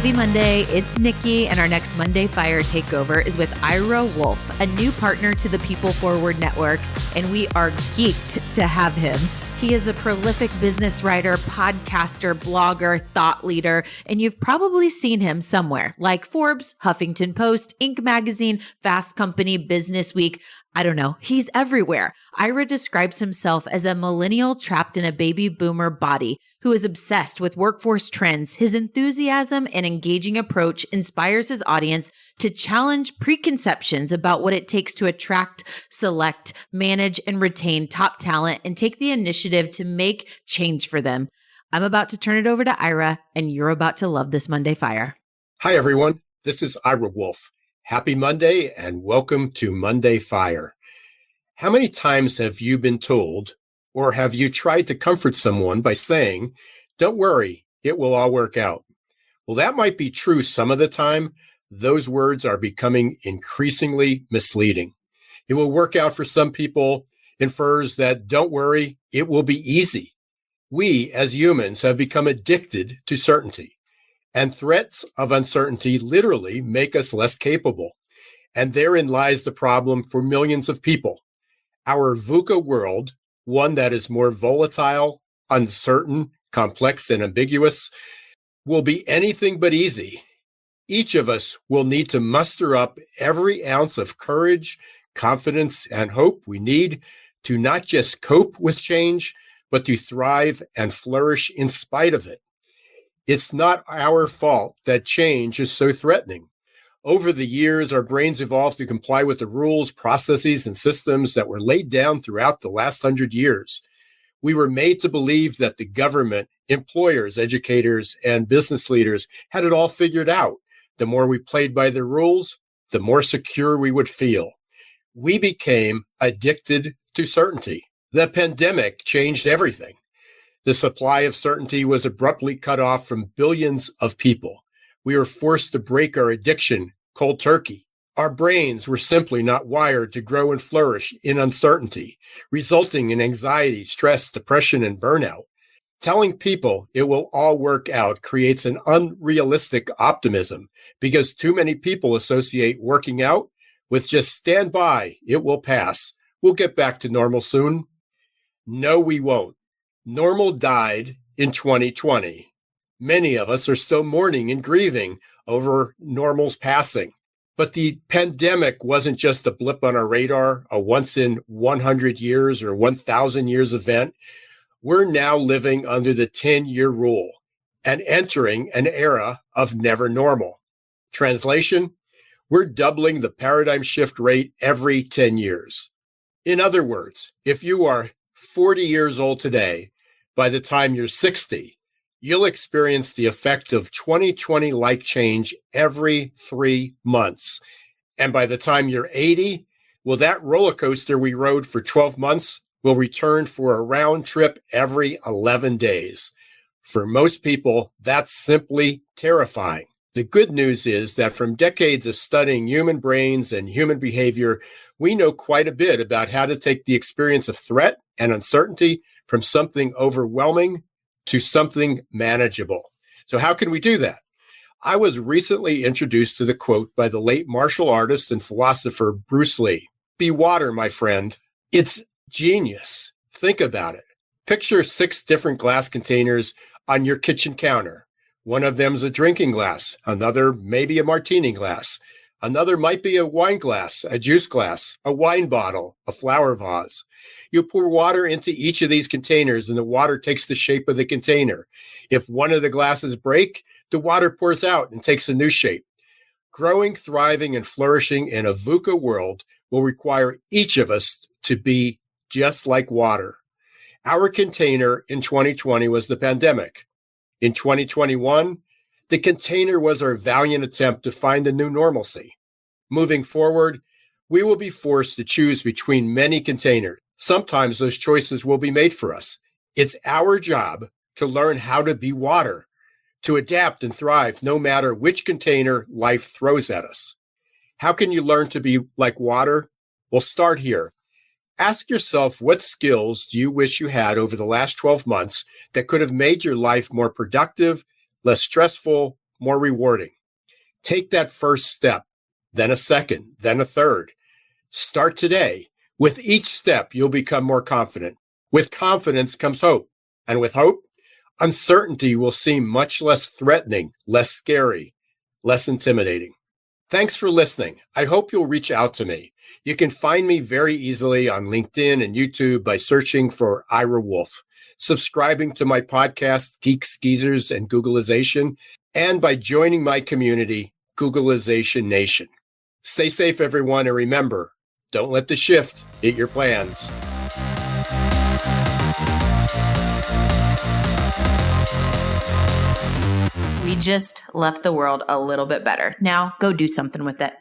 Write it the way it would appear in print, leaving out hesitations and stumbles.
Happy Monday. It's Nikki, and our next Monday Fire Takeover is with Ira Wolfe, a new partner to the People Forward Network, and we are geeked to have him. He is a prolific business writer, podcaster, blogger, thought leader, and you've probably seen him somewhere like Forbes, Huffington Post, Inc. Magazine, Fast Company, Business Week. I don't know. He's everywhere. Ira describes himself as a millennial trapped in a baby boomer body who is obsessed with workforce trends. His enthusiasm and engaging approach inspires his audience to challenge preconceptions about what it takes to attract, select, manage, and retain top talent and take the initiative to make change for them. I'm about to turn it over to Ira, and you're about to love this Monday Fire. Hi, everyone. This is Ira Wolfe. Happy Monday and welcome to Monday Fire. How many times have you been told, or have you tried to comfort someone by saying, "Don't worry, it will all work out"? Well, that might be true some of the time. Those words are becoming increasingly misleading. It will work out for some people infers that, don't worry, it will be easy. We as humans have become addicted to certainty, and threats of uncertainty literally make us less capable. And therein lies the problem for millions of people. Our VUCA world, one that is more volatile, uncertain, complex, and ambiguous, will be anything but easy. Each of us will need to muster up every ounce of courage, confidence, and hope we need to not just cope with change, but to thrive and flourish in spite of it. It's not our fault that change is so threatening. Over the years, our brains evolved to comply with the rules, processes, and systems that were laid down throughout the last 100 years. We were made to believe that the government, employers, educators, and business leaders had it all figured out. The more we played by the rules, the more secure we would feel. We became addicted to certainty. The pandemic changed everything. The supply of certainty was abruptly cut off from billions of people. We were forced to break our addiction cold turkey. Our brains were simply not wired to grow and flourish in uncertainty, resulting in anxiety, stress, depression, and burnout. Telling people it will all work out creates an unrealistic optimism because too many people associate working out with just stand by, it will pass. We'll get back to normal soon. No, we won't. Normal died in 2020. Many of us are still mourning and grieving over normal's passing. But the pandemic wasn't just a blip on our radar, a once in 100 years or 1,000 years event. We're now living under the 10-year rule and entering an era of never normal. Translation, we're doubling the paradigm shift rate every 10 years. In other words, if you are 40 years old today, by the time you're 60, you'll experience the effect of 2020-like change every 3 months. And by the time you're 80, well, that roller coaster we rode for 12 months will return for a round trip every 11 days. For most people, that's simply terrifying. The good news is that from decades of studying human brains and human behavior, we know quite a bit about how to take the experience of threat and uncertainty from something overwhelming to something manageable. So how can we do that? I was recently introduced to the quote by the late martial artist and philosopher Bruce Lee. Be water, my friend. It's genius. Think about it. Picture 6 different glass containers on your kitchen counter. One of them's a drinking glass, another maybe a martini glass, another might be a wine glass, a juice glass, a wine bottle, a flower vase. You pour water into each of these containers and the water takes the shape of the container. If one of the glasses break, the water pours out and takes a new shape. Growing, thriving, and flourishing in a VUCA world will require each of us to be just like water. Our container in 2020 was the pandemic. In 2021, the container was our valiant attempt to find a new normalcy. Moving forward, we will be forced to choose between many containers. Sometimes those choices will be made for us. It's our job to learn how to be water, to adapt and thrive no matter which container life throws at us. How can you learn to be like water? Well, start here. Ask yourself, what skills do you wish you had over the last 12 months that could have made your life more productive, less stressful, more rewarding. Take that first step, then a second, then a third. Start today. With each step, you'll become more confident. With confidence comes hope. And with hope, uncertainty will seem much less threatening, less scary, less intimidating. Thanks for listening. I hope you'll reach out to me. You can find me very easily on LinkedIn and YouTube by searching for Ira Wolfe, subscribing to my podcast, Geeks, Geezers, and Googleization, and by joining my community, Googleization Nation. Stay safe, everyone, and remember, don't let the shift hit your plans. We just left the world a little bit better. Now go do something with it.